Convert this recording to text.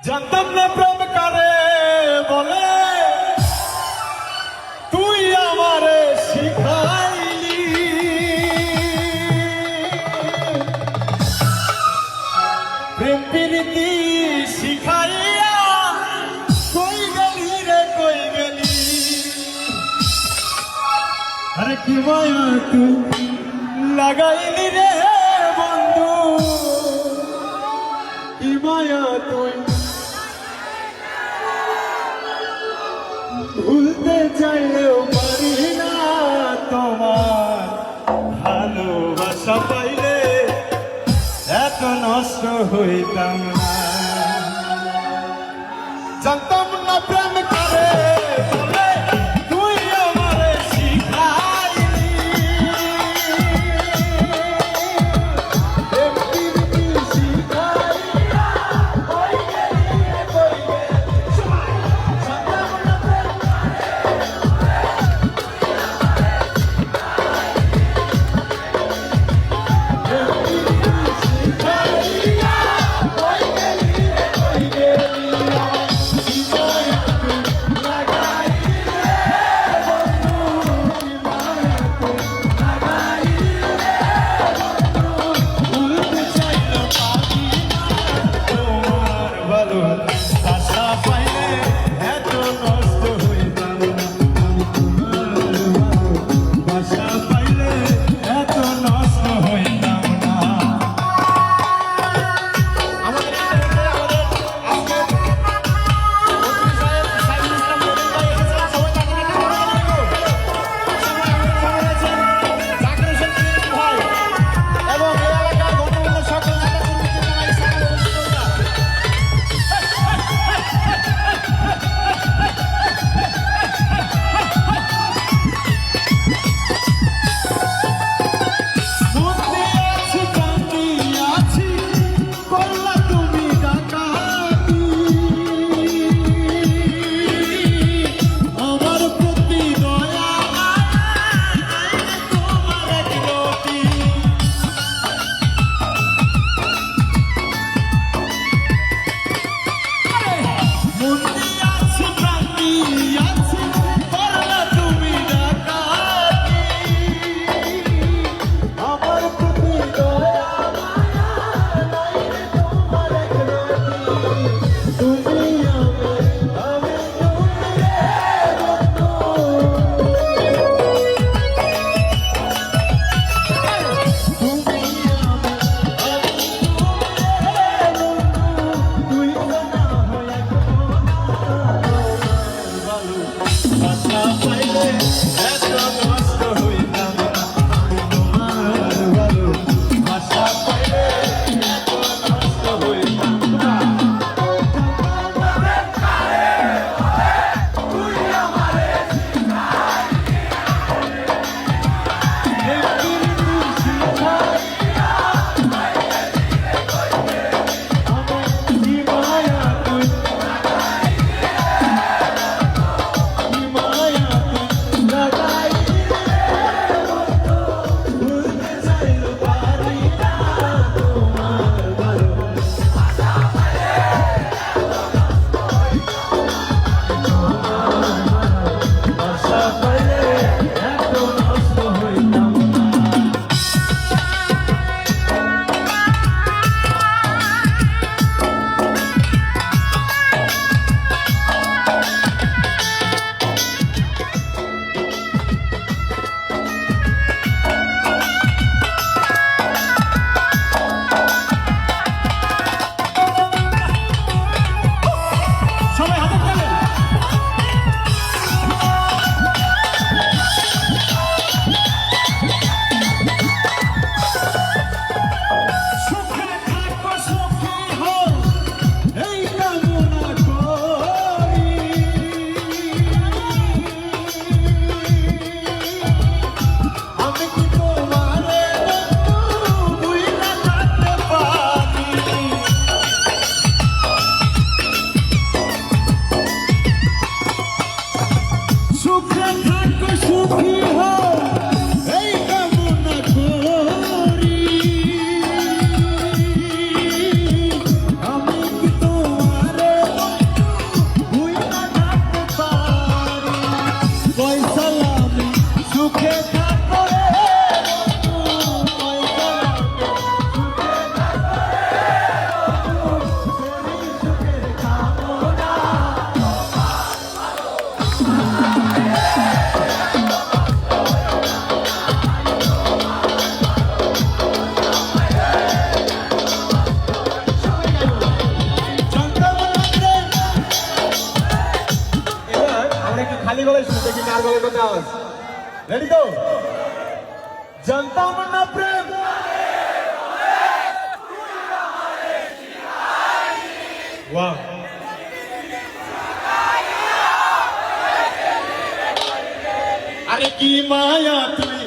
জানতাম না প্রেম কারে বলে, তুই আমারে শিখাইলি। প্রেম প্রীতি শিখাইয়া কই গেলি রে কই গেলি। আরে কি মায়া তুই লাগাইলি রে বন্ধু, কি মায়া তুই ভুলতে চাইলেও পারি না। তোমার ভালোবাসা পাইলে এত নষ্ট হইতাম না। জানতাম না প্রেম করে বলে, তুই আমারে শিখাইলি। প্রেম প্রীতি শিখাইয়া কই গেলি রে কই গেলি। জানতাম না প্রেম শিখাইয়া কই গেলি রে কই গেলি। হাততালি গলায় শুনে দেখি কার গলায় কথা আওয়াজ রেডি তো জানতাম না প্রেম वाह अरे की माया तुई